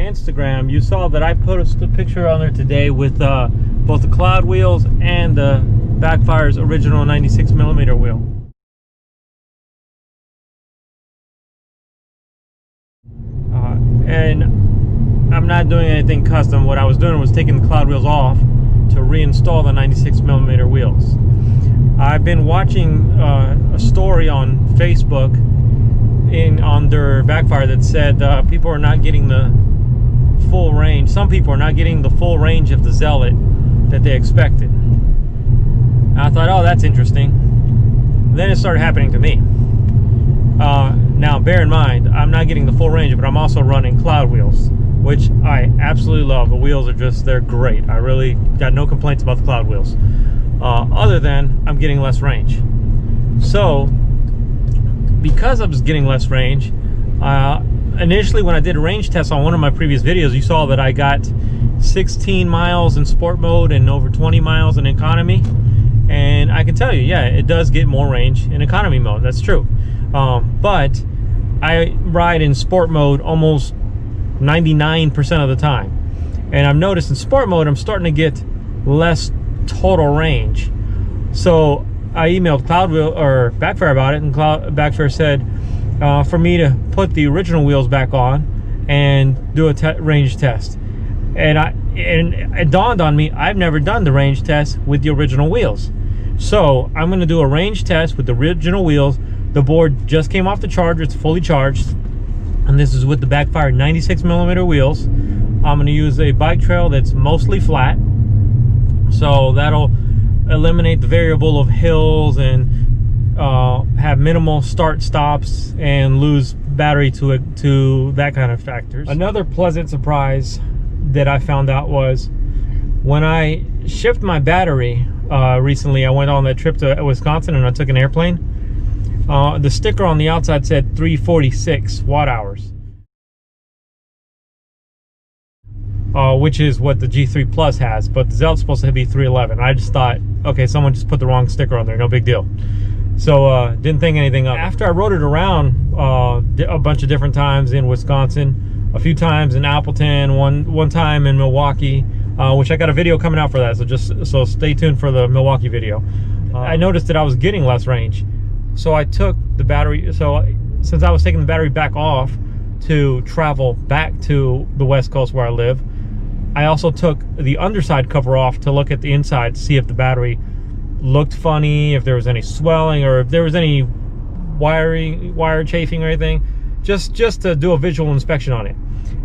Instagram, you saw that I posted a picture on there today with both the cloud wheels and the Backfire's original 96mm wheel. And I'm not doing anything custom. What I was doing was taking the cloud wheels off to reinstall the 96mm wheels. I've been watching a story on Facebook on their Backfire that said people are not getting the full range. Some people are not getting the full range of the Zealot that they expected. I thought, oh, that's interesting. Then it started happening to me. Now, bear in mind, I'm not getting the full range, but I'm also running cloud wheels, which I absolutely love. The wheels are they're great. I really got no complaints about the cloud wheels, other than I'm getting less range. So, because I was getting less range, initially when I did a range test on one of my previous videos, you saw that I got 16 miles in sport mode and over 20 miles in economy. And I can tell you, yeah, it does get more range in economy mode. That's true. But I ride in sport mode almost 99% of the time. And I've noticed in sport mode, I'm starting to get less total range. So I emailed Backfire about it, and Backfire said for me to put the original wheels back on and do a range test. And it dawned on me, I've never done the range test with the original wheels. So I'm going to do a range test with the original wheels. The board just came off the charger, it's fully charged, and this is with the Backfire 96mm wheels. I'm going to use a bike trail that's mostly flat, so that'll eliminate the variable of hills and have minimal start stops and lose battery to that kind of factors. Another pleasant surprise that I found out was when I shipped my battery recently. I went on that trip to Wisconsin and I took an airplane. The sticker on the outside said 346 watt hours, which is what the G3 Plus has, but the Zealot's supposed to be 311. I just thought, okay, someone just put the wrong sticker on there, no big deal. So didn't think anything of it. After I rode it around a bunch of different times in Wisconsin, a few times in Appleton, one time in Milwaukee, which I got a video coming out for that, so stay tuned for the Milwaukee video. I noticed that I was getting less range. So I took the battery, since I was taking the battery back off to travel back to the West Coast where I live, I also took the underside cover off to look at the inside to see if the battery looked funny, if there was any swelling, or if there was any wire chafing or anything, just to do a visual inspection on it.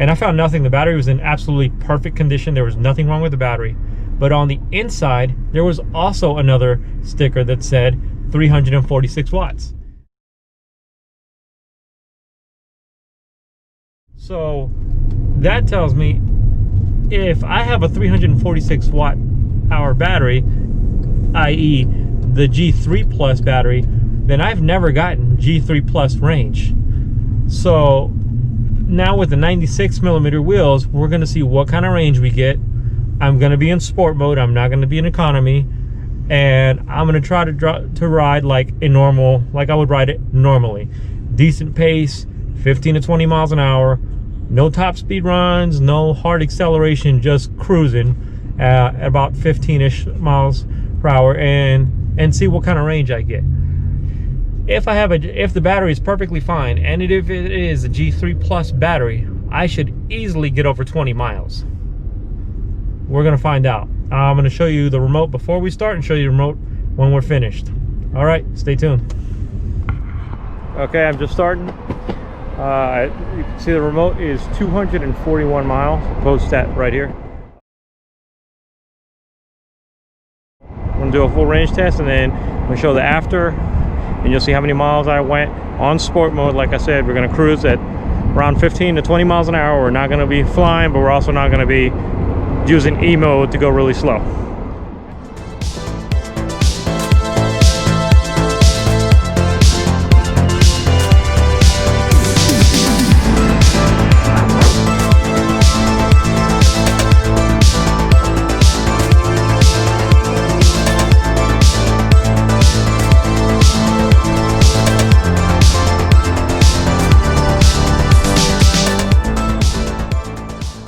And I found nothing. The battery was in absolutely perfect condition. There was nothing wrong with the battery. But on the inside, there was also another sticker that said 346 watts. So that tells me if I have a 346 watt hour battery, i.e. the G3 Plus battery, then I've never gotten G3 Plus range. So now with the 96mm wheels, we're going to see what kind of range we get. I'm going to be in sport mode. I'm not going to be in economy. And I'm going to try to ride like I would ride it normally. Decent pace, 15 to 20 miles an hour. No top speed runs, no hard acceleration, just cruising at about 15-ish miles per hour and see what kind of range I get. If the battery is perfectly fine, and if it is a G3 Plus battery, I should easily get over 20 miles. We're gonna find out. I'm gonna show you the remote before we start and show you the remote when we're finished. All right, stay tuned. Okay, I'm just starting. You can see the remote is 241 miles, post stat right here. I'm gonna do a full range test and then I'm gonna show the after, and you'll see how many miles I went on sport mode. Like I said, we're gonna cruise at around 15 to 20 miles an hour. We're not gonna be flying, but we're also not gonna be using E mode to go really slow.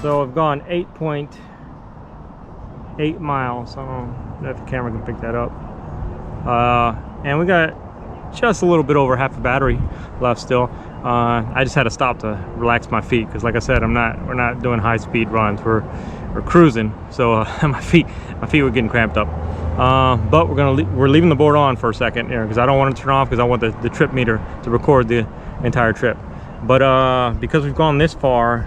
So I've gone 8.8 miles. I don't know if the camera can pick that up. And we got just a little bit over half a battery left still. I just had to stop to relax my feet because, like I said, we're not doing high-speed runs. We're cruising, so my feet were getting cramped up. But we're leaving the board on for a second here because I don't want to turn off because I want the trip meter to record the entire trip. But because we've gone this far,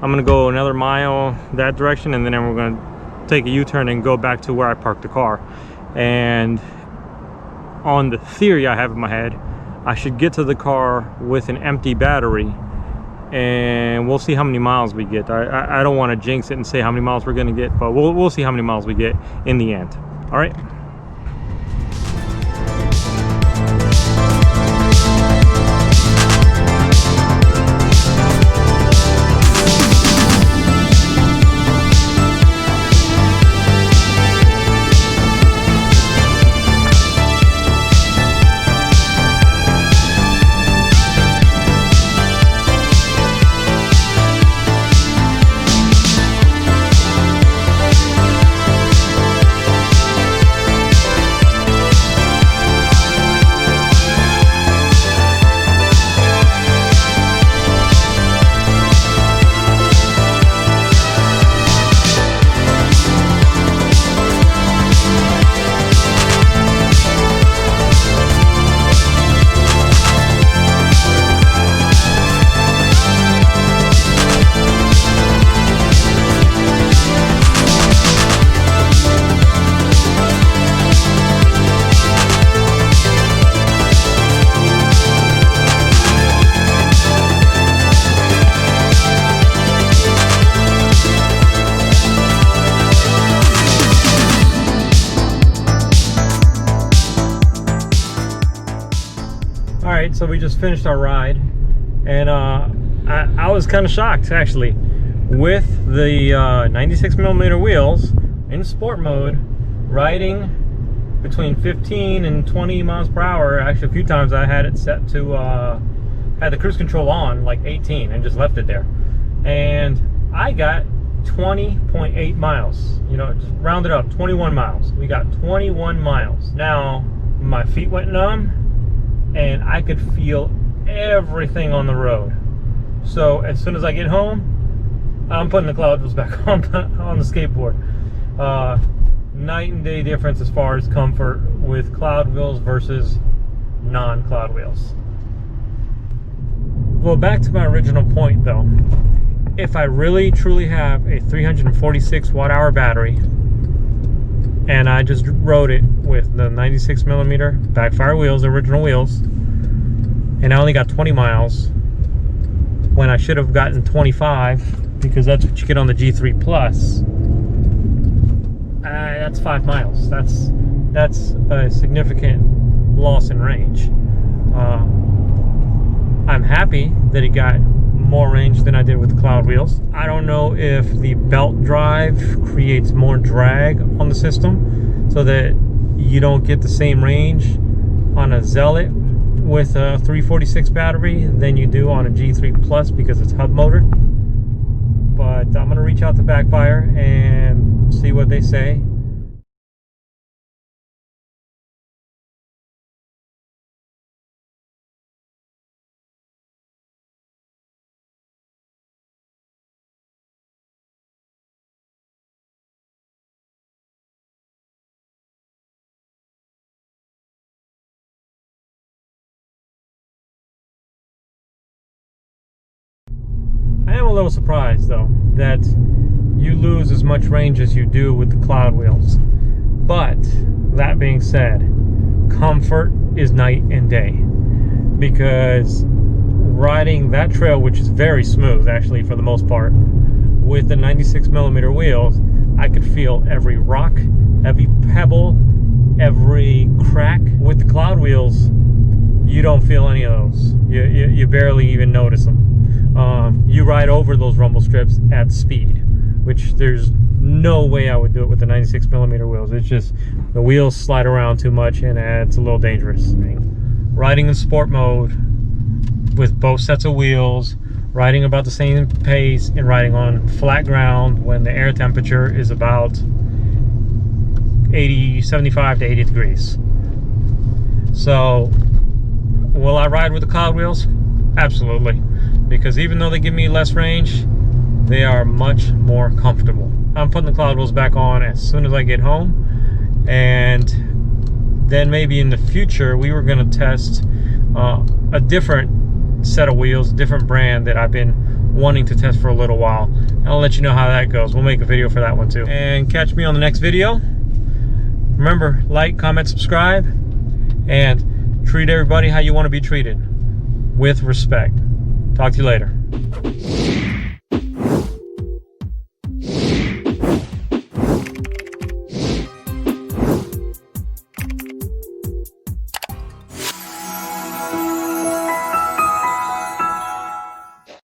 I'm gonna go another mile that direction, and then we're gonna take a U-turn and go back to where I parked the car. And on the theory I have in my head, I should get to the car with an empty battery, and we'll see how many miles we get. I don't want to jinx it and say how many miles we're gonna get, but we'll see how many miles we get in the end. All right. Alright, so we just finished our ride, and I was kind of shocked actually with the 96mm wheels in sport mode, riding between 15 and 20 miles per hour. Actually, a few times I had it set to had the cruise control on like 18 and just left it there, and I got 20.8 miles. You know, just round it up, 21 miles. We got 21 miles. Now my feet went numb and I could feel everything on the road. So as soon as I get home, I'm putting the cloud wheels back on the skateboard. Night and day difference as far as comfort with cloud wheels versus non-cloud wheels. Well, back to my original point though. If I really truly have a 346 watt-hour battery and I just rode it with the 96mm Backfire wheels, original wheels, and I only got 20 miles when I should have gotten 25 because that's what you get on the G3 Plus, that's 5 miles. That's a significant loss in range. I'm happy that it got more range than I did with the cloud wheels. I don't know if the belt drive creates more drag on the system so that you don't get the same range on a Zealot with a 346 battery than you do on a G3 Plus because it's hub motor. But I'm gonna reach out to Backfire and see what they say. I am a little surprised though that you lose as much range as you do with the cloud wheels. But that being said, comfort is night and day, because riding that trail, which is very smooth actually for the most part, with the 96mm wheels, I could feel every rock, every pebble, every crack. With the cloud wheels, you don't feel any of those. You barely even notice them. You ride over those rumble strips at speed, which there's no way I would do it with the 96mm wheels. It's just the wheels slide around too much and it's a little dangerous. Riding in sport mode with both sets of wheels, riding about the same pace and riding on flat ground when the air temperature is about 75 to 80 degrees. So will I ride with the cloud wheels? Absolutely, because even though they give me less range, they are much more comfortable. I'm putting the cloud wheels back on as soon as I get home, and then maybe in the future we were going to test a different set of wheels, a different brand that I've been wanting to test for a little while. I'll let you know how that goes. We'll make a video for that one too. And catch me on the next video. Remember, like, comment, subscribe, and treat everybody how you want to be treated, with respect. Talk to you later.